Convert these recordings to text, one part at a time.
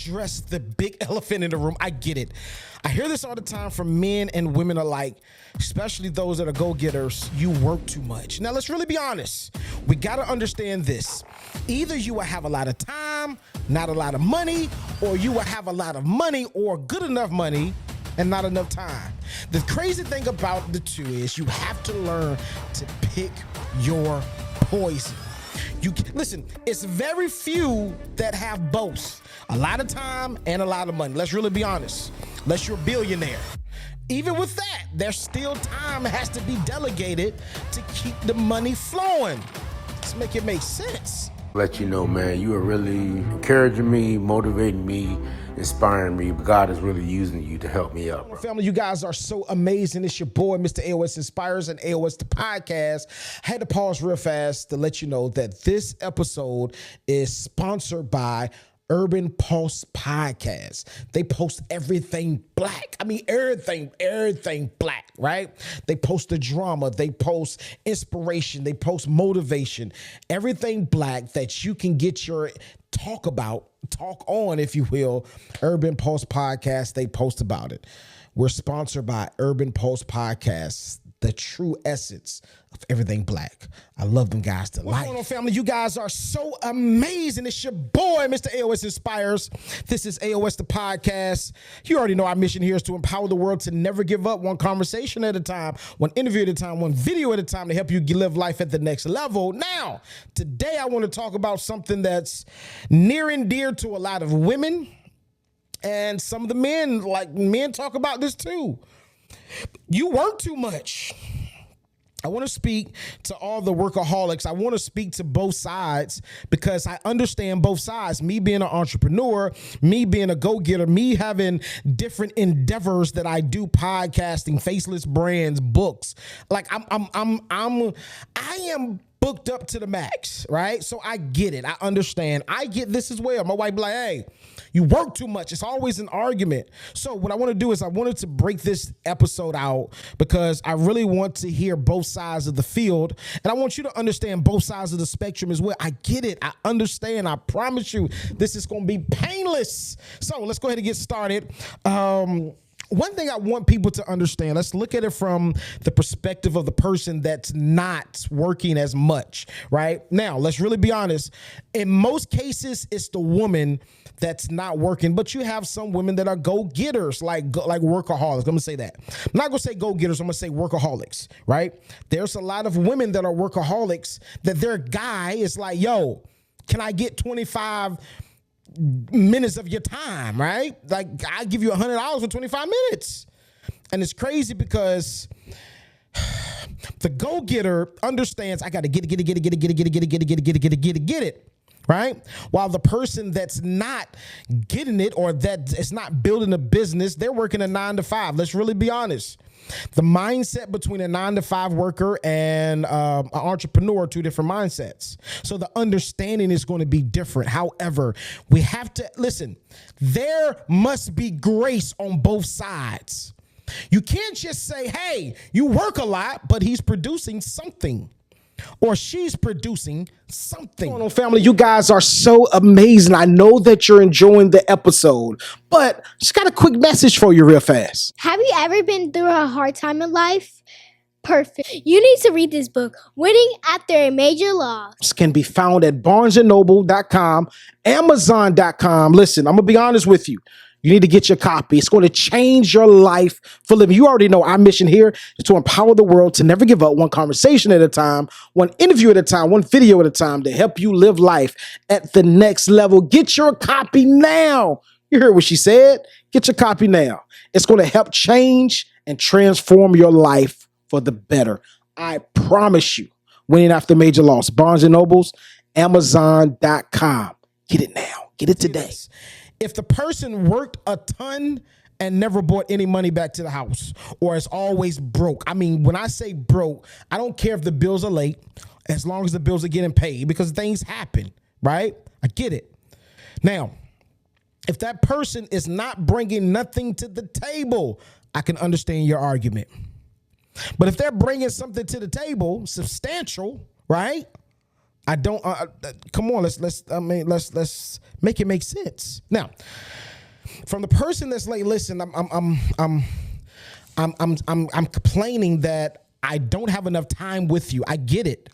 address the big elephant in the room. I get it. I hear this all the time from men and women alike, especially those that are go-getters. You work too much. Now, let's really be honest. We got to understand this. Either you will have a lot of time, not a lot of money, or you will have a lot of money or good enough money and not enough time. The crazy thing about the two is you have to learn to pick your poison. Listen, it's very few that have both. A lot of time and a lot of money. Let's really be honest. Unless you're a billionaire. Even with that, there's still time has to be delegated to keep the money flowing. Let's make it make sense. Let you know, man, you are really encouraging me, motivating me, inspiring me. God is really using you to help me out. Family, you guys are so amazing. It's your boy, Mr. AOS Inspires and AOS the podcast. I had to pause real fast to let you know that this episode is sponsored by Urban Pulse Podcast. They post everything black. I mean, everything black, right? They post the drama. They post inspiration. They post motivation. Everything black that you can get your talk on, if you will. Urban Pulse Podcast, they post about it. We're sponsored by Urban Pulse Podcast, the true essence of everything black. I love them guys to life. What's going on, family? You guys are so amazing. It's your boy, Mr. AOS Inspires. This is AOS the podcast. You already know our mission here is to empower the world to never give up, one conversation at a time, one interview at a time, one video at a time, to help you live life at the next level. Now, today I want to talk about something that's near and dear to a lot of women, and some of the men, men talk about this too. You work too much. I want to speak to all the workaholics. I want to speak to both sides because I understand both sides. Me being an entrepreneur, me being a go-getter, me having different endeavors that I do, podcasting, faceless brands, books. Like I am booked up to the max, right? So I get it. I understand. I get this as well. My wife be like, hey, you work too much. It's always an argument. So what I want to do is I wanted to break this episode out because I really want to hear both sides of the field. And I want you to understand both sides of the spectrum as well. I get it. I understand. I promise you this is going to be painless. So let's go ahead and get started. One thing I want people to understand, let's look at it from the perspective of the person that's not working as much, right? Now, let's really be honest. In most cases, it's the woman that's not working, but you have some women that are go-getters, like workaholics. I'm going to say that. I'm not going to say go-getters. I'm going to say workaholics, right? There's a lot of women that are workaholics that their guy is like, yo, can I get 25 minutes of your time, right? Like, I give you $100 for 25 minutes. And it's crazy because the go-getter understands I got to get it, right? While the person that's not getting it or that is not building a business, they're working a 9 to 5. Let's really be honest. The mindset between a 9 to 5 worker and an entrepreneur are two different mindsets. So the understanding is going to be different. However, we have to listen. There must be grace on both sides. You can't just say, hey, you work a lot, but he's producing something. Or she's producing something. What's going on, family? You guys are so amazing. I know that you're enjoying the episode, but just got a quick message for you real fast. Have you ever been through a hard time in life? Perfect. You need to read this book, Winning After a Major Loss. This can be found at barnesandnoble.com, amazon.com. Listen, I'm going to be honest with you. You need to get your copy. It's going to change your life for living. You already know our mission here is to empower the world to never give up, one conversation at a time, one interview at a time, one video at a time, to help you live life at the next level. Get your copy now. You heard what she said. Get your copy now. It's going to help change and transform your life for the better. I promise you. Winning After Major Loss. Barnes & Nobles, amazon.com. Get it now. Get it today. If the person worked a ton and never brought any money back to the house, or is always broke. I mean, when I say broke, I don't care if the bills are late, as long as the bills are getting paid, because things happen, right? I get it. Now, if that person is not bringing nothing to the table, I can understand your argument. But if they're bringing something to the table, substantial, right? I don't. Come on, let's make it make sense. Now, from the person that's like, listen, I'm complaining that I don't have enough time with you. I get it.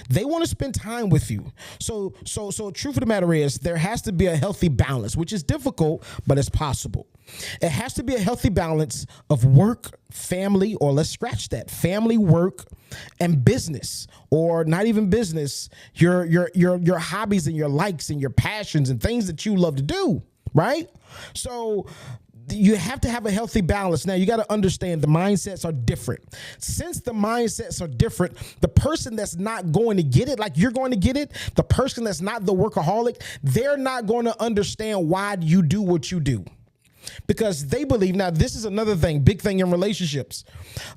They want to spend time with you. So truth of the matter is there has to be a healthy balance, which is difficult, but it's possible. It has to be a healthy balance of work, family, or let's scratch that, family, work, and business, or not even business, your hobbies and your likes and your passions and things that you love to do, right? So you have to have a healthy balance. Now, you got to understand the mindsets are different. Since the mindsets are different, the person that's not going to get it, like you're going to get it, the person that's not the workaholic, they're not going to understand why you do what you do. Because they believe, now this is another thing, big thing in relationships.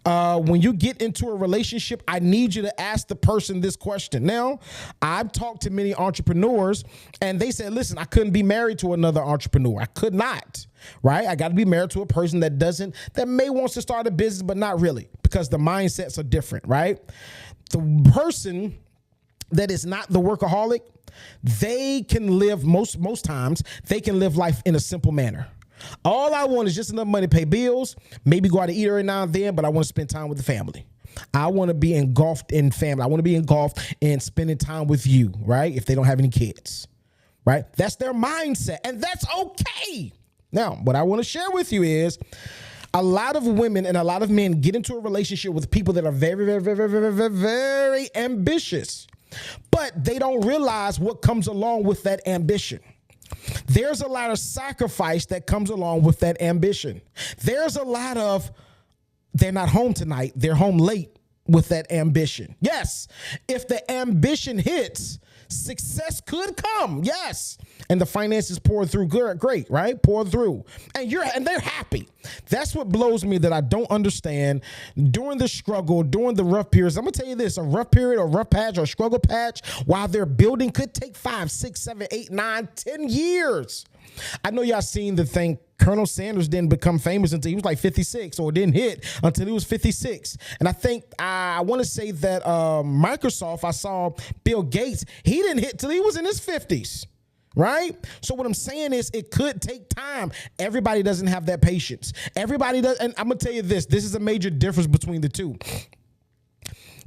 When you get into a relationship, I need you to ask the person this question. Now, I've talked to many entrepreneurs and they said, listen, I couldn't be married to another entrepreneur. I could not, right? I got to be married to a person that may wants to start a business, but not really, because the mindsets are different, right? The person that is not the workaholic, they can live most times, they can live life in a simple manner. All I want is just enough money to pay bills, maybe go out to eat every now and then, but I want to spend time with the family. I want to be engulfed in family. I want to be engulfed in spending time with you, right? If they don't have any kids, right? That's their mindset, and that's okay. Now, what I want to share with you is a lot of women and a lot of men get into a relationship with people that are very, very, very, very, very, very ambitious, but they don't realize what comes along with that ambition. There's a lot of sacrifice that comes along with that ambition. There's a lot of, they're not home tonight, they're home late with that ambition. Yes, if the ambition hits, success could come. Yes. And the finances pour through. Good, great, right? Pour through. And they're happy. That's what blows me that I don't understand during the struggle, during the rough periods. I'm going to tell you this, a rough period or rough patch or struggle patch while they're building could take 5, 6, 7, 8, 9, 10 years. I know y'all seen the thing. Colonel Sanders didn't become famous until he was like 56, or didn't hit until he was 56. And I think I want to say that Microsoft, I saw Bill Gates, he didn't hit till he was in his 50s. Right? So what I'm saying is it could take time. Everybody doesn't have that patience. Everybody does. And I'm going to tell you this is a major difference between the two.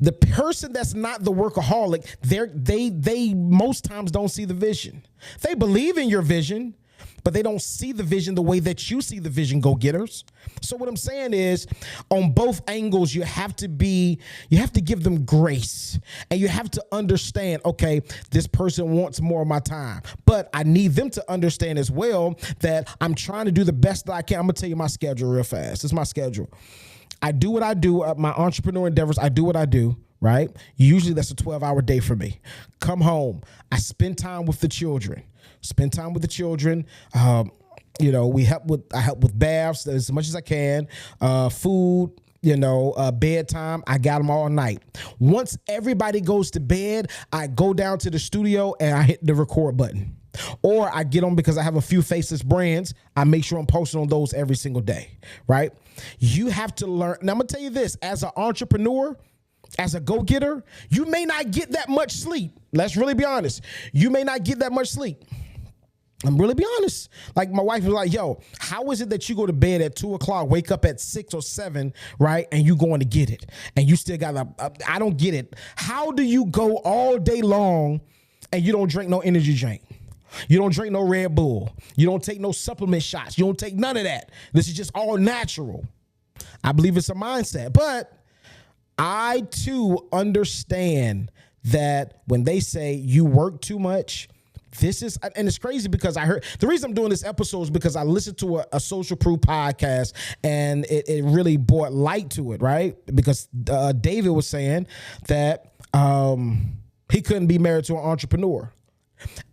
The person that's not the workaholic, they most times don't see the vision. They believe in your vision, but they don't see the vision the way that you see the vision, go-getters. So what I'm saying is on both angles, you have to give them grace, and you have to understand, okay, this person wants more of my time, but I need them to understand as well that I'm trying to do the best that I can. I'm going to tell you my schedule real fast. It's my schedule. I do what I do, my entrepreneur endeavors. I do what I do, right? Usually that's a 12-hour day for me. Come home. I spend time with the children. I help with baths as much as I can, food, bedtime. I got them all night. Once everybody goes to bed, I go down to the studio and I hit the record button. Or I get on, because I have a few faceless brands, I make sure I'm posting on those every single day, right? You have to learn. Now, I'm going to tell you this, as an entrepreneur, as a go-getter, you may not get that much sleep. Let's really be honest. You may not get that much sleep. I'm really be honest. Like my wife was like, yo, how is it that you go to bed at 2 o'clock, wake up at 6 or 7, right? And you going to get it. And you still got I don't get it. How do you go all day long and you don't drink no energy drink? You don't drink no Red Bull. You don't take no supplement shots. You don't take none of that. This is just all natural. I believe it's a mindset. But I too understand that when they say you work too much, and it's crazy because I heard, the reason I'm doing this episode is because I listened to a Social Proof podcast, and it really brought light to it, right? Because David was saying that he couldn't be married to an entrepreneur.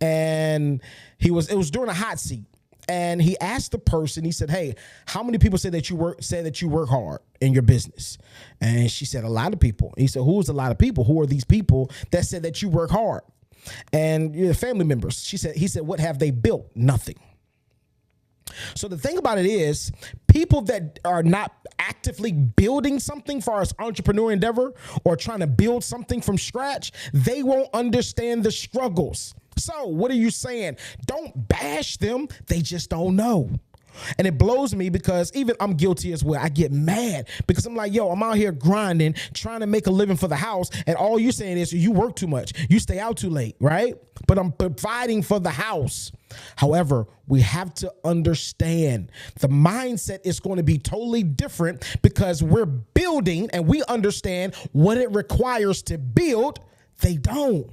And it was during a hot seat. And he asked the person, he said, hey, how many people say that you work hard in your business? And she said, a lot of people. He said, who's a lot of people? Who are these people that said that you work hard? And family members. He said, what have they built? Nothing. So the thing about it is, people that are not actively building something for us entrepreneur endeavor or trying to build something from scratch, they won't understand the struggles. So what are you saying? Don't bash them. They just don't know. And it blows me because even I'm guilty as well. I get mad because I'm like, yo, I'm out here grinding, trying to make a living for the house. And all you're saying is you work too much. You stay out too late, right? But I'm providing for the house. However, we have to understand the mindset is going to be totally different because we're building and we understand what it requires to build. They don't.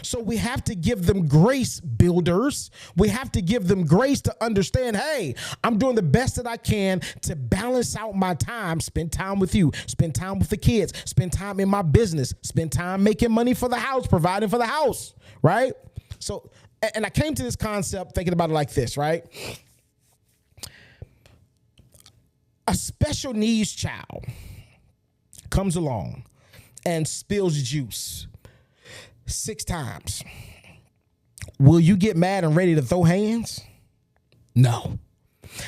So we have to give them grace, builders. We have to give them grace to understand, hey, I'm doing the best that I can to balance out my time, spend time with you, spend time with the kids, spend time in my business, spend time making money for the house, providing for the house, right? So, and I came to this concept thinking about it like this, right? A special needs child comes along and spills juice 6 times. Will you get mad and ready to throw hands? No.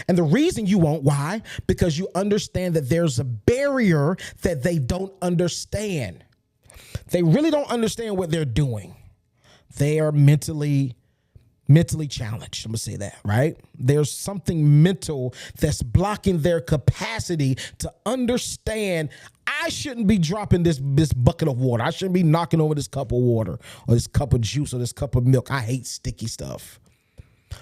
And the reason you won't, why? Because you understand that there's a barrier that they don't understand. They really don't understand what they're doing. They are mentally challenged. I'm gonna say that, right? There's something mental that's blocking their capacity to understand I shouldn't be dropping this bucket of water. I shouldn't be knocking over this cup of water or this cup of juice or this cup of milk. I hate sticky stuff.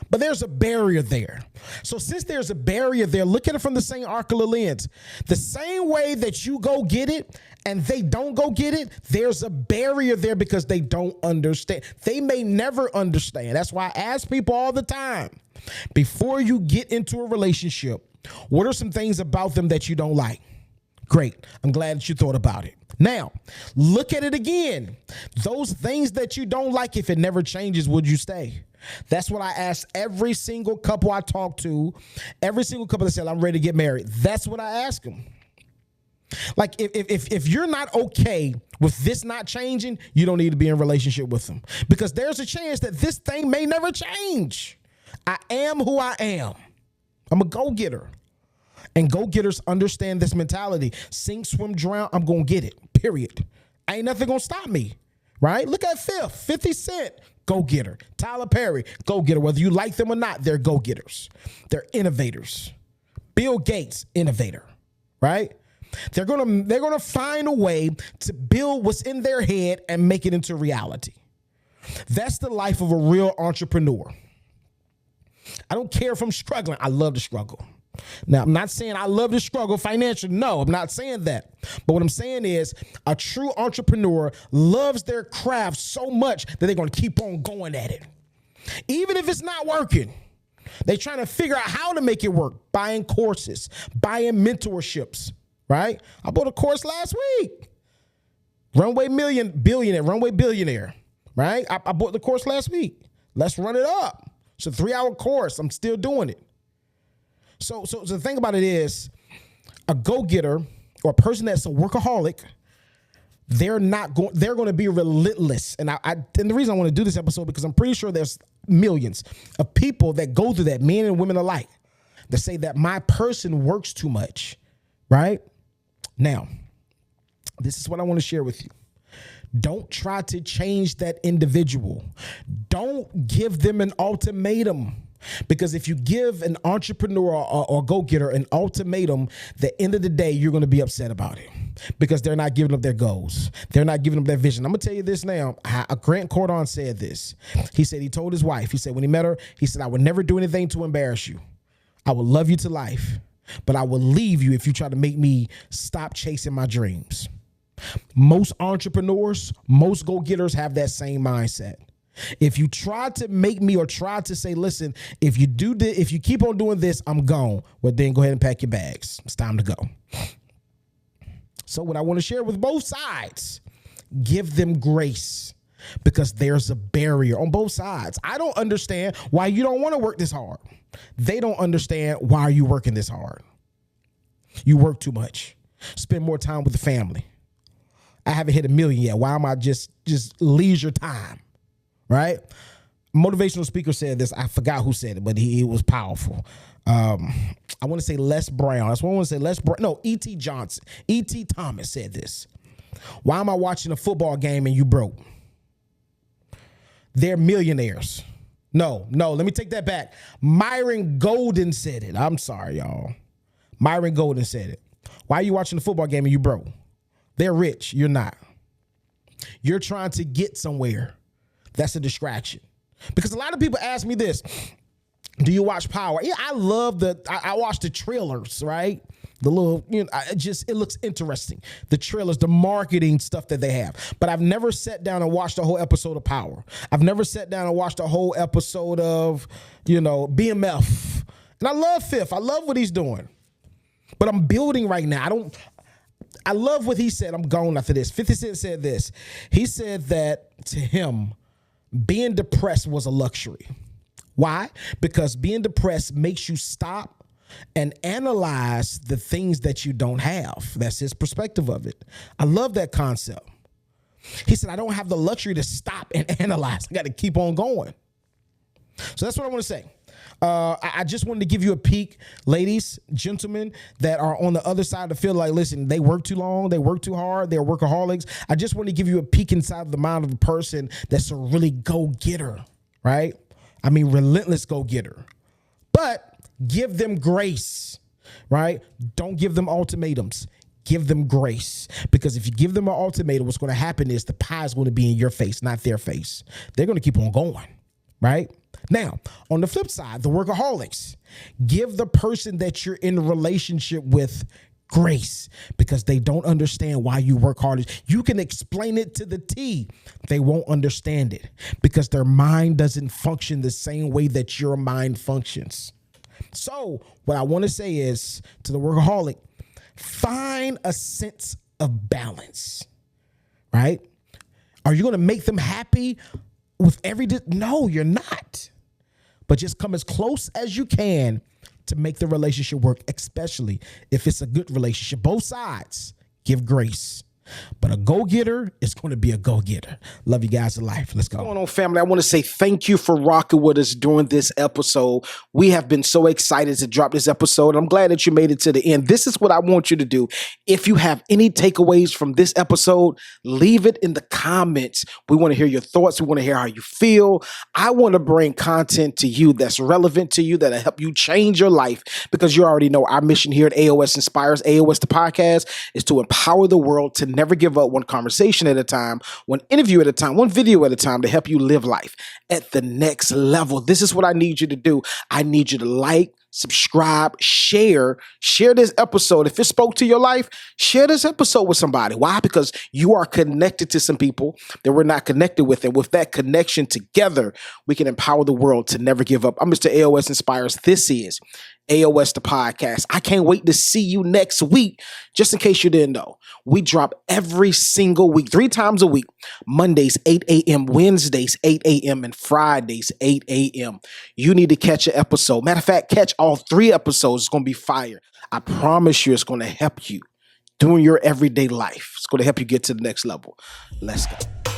But there's a barrier there. So since there's a barrier there, look at it from the same ocular lens. The same way that you go get it and they don't go get it, there's a barrier there because they don't understand. They may never understand. That's why I ask people all the time, before you get into a relationship, what are some things about them that you don't like? Great. I'm glad that you thought about it. Now, look at it again. Those things that you don't like, if it never changes, would you stay? That's what I ask every single couple I talk to, every single couple that said, I'm ready to get married. That's what I ask them. Like, if you're not okay with this not changing, you don't need to be in a relationship with them because there's a chance that this thing may never change. I am who I am. I'm a go-getter. And go-getters understand this mentality. Sink, swim, drown, I'm going to get it, period. Ain't nothing going to stop me, right? Look at 50 Cent, go-getter. Tyler Perry, go-getter. Whether you like them or not, they're go-getters. They're innovators. Bill Gates, innovator, right? They're gonna find a way to build what's in their head and make it into reality. That's the life of a real entrepreneur. I don't care if I'm struggling. I love to struggle. Now, I'm not saying I love to struggle financially. No, I'm not saying that. But what I'm saying is a true entrepreneur loves their craft so much that they're going to keep on going at it. Even if it's not working, they're trying to figure out how to make it work, buying courses, buying mentorships, right? I bought a course last week. Runway Billionaire, right? I bought the course last week. Let's run it up. It's a 3-hour course. I'm still doing it. So the thing about it is, a go-getter or a person that's a workaholic, they're going to be relentless. And and the reason I want to do this episode because I'm pretty sure there's millions of people that go through that, men and women alike, that say that my person works too much, right? Now, this is what I want to share with you. Don't try to change that individual. Don't give them an ultimatum. Because if you give an entrepreneur or go-getter an ultimatum, the end of the day, you're going to be upset about it because they're not giving up their goals. They're not giving up their vision. I'm going to tell you this now. Grant Cardone said this. He said he told his wife, he said when he met her, he said, I would never do anything to embarrass you. I will love you to life, but I will leave you if you try to make me stop chasing my dreams. Most entrepreneurs, most go-getters have that same mindset. If you try to make me or try to say, listen, if you keep on doing this, I'm gone. Well, then go ahead and pack your bags. It's time to go. So what I want to share with both sides, give them grace because there's a barrier on both sides. I don't understand why you don't want to work this hard. They don't understand why you're working this hard. You work too much. Spend more time with the family. I haven't hit 1 million yet. Why am I just leisure time? Right? motivational speaker said this. I forgot who said it, but he was powerful. I want to say Les Brown. That's what I want to say. Les Brown. No, E.T. Johnson. E.T. Thomas said this. Why am I watching a football game and you broke? They're millionaires. No, let me take that back. Myron Golden said it. I'm sorry, y'all. Myron Golden said it. Why are you watching the football game and you broke? They're rich. You're not. You're trying to get somewhere. That's a distraction. Because a lot of people ask me this. Do you watch Power? Yeah, I love I watch the trailers, right? The little, it looks interesting. The trailers, the marketing stuff that they have. But I've never sat down and watched a whole episode of Power. I've never sat down and watched a whole episode of, BMF. And I love Fifth. I love what he's doing. But I'm building right now. I love what he said. I'm going after this. 50 Cent said this. He said that to him, being depressed was a luxury. Why? Because being depressed makes you stop and analyze the things that you don't have. That's his perspective of it. I love that concept. He said, I don't have the luxury to stop and analyze. I got to keep on going. So that's what I want to say. I just wanted to give you a peek, ladies, gentlemen, that are on the other side of the field. Like, listen, they work too long. They work too hard. They're workaholics. I just want to give you a peek inside the mind of a person that's a really go-getter, right? I mean, relentless go-getter. But give them grace, right? Don't give them ultimatums. Give them grace. Because if you give them an ultimatum, what's going to happen is the pie is going to be in your face, not their face. They're going to keep on going, right? Now, on the flip side, the workaholics, give the person that you're in a relationship with grace because they don't understand why you work hard. You can explain it to the T. They won't understand it because their mind doesn't function the same way that your mind functions. So what I want to say is to the workaholic, find a sense of balance, right? Are you going to make them happy with no, you're not. But just come as close as you can to make the relationship work, especially if it's a good relationship. Both sides give grace. But a go-getter is going to be a go-getter. Love you guys to life. Let's go. What's going on, family? I want to say thank you for rocking with us during this episode. We have been so excited to drop this episode. I'm glad that you made it to the end. This is what I want you to do. If you have any takeaways from this episode, leave it in the comments. We want to hear your thoughts. We want to hear how you feel. I want to bring content to you that's relevant to you, that'll help you change your life, because you already know our mission here at AOS Inspires, AOS the podcast, is to empower the world to never give up, one conversation at a time, one interview at a time, one video at a time, to help you live life at the next level. This is what I need you to do. I need you to like, subscribe, share this episode. If it spoke to your life, share this episode with somebody. Why? Because you are connected to some people that we're not connected with. And with that connection together, we can empower the world to never give up. I'm Mr. AOS Inspires. This is AOS the podcast. I can't wait to see you next week. Just in case you didn't know, we drop every single week, 3 times a week. Mondays, 8 a.m., Wednesdays, 8 a.m., and Fridays, 8 a.m. You need to catch an episode. Matter of fact, catch all 3 episodes. It's going to be fire. I promise you it's going to help you doing your everyday life. It's going to help you get to the next level. Let's go.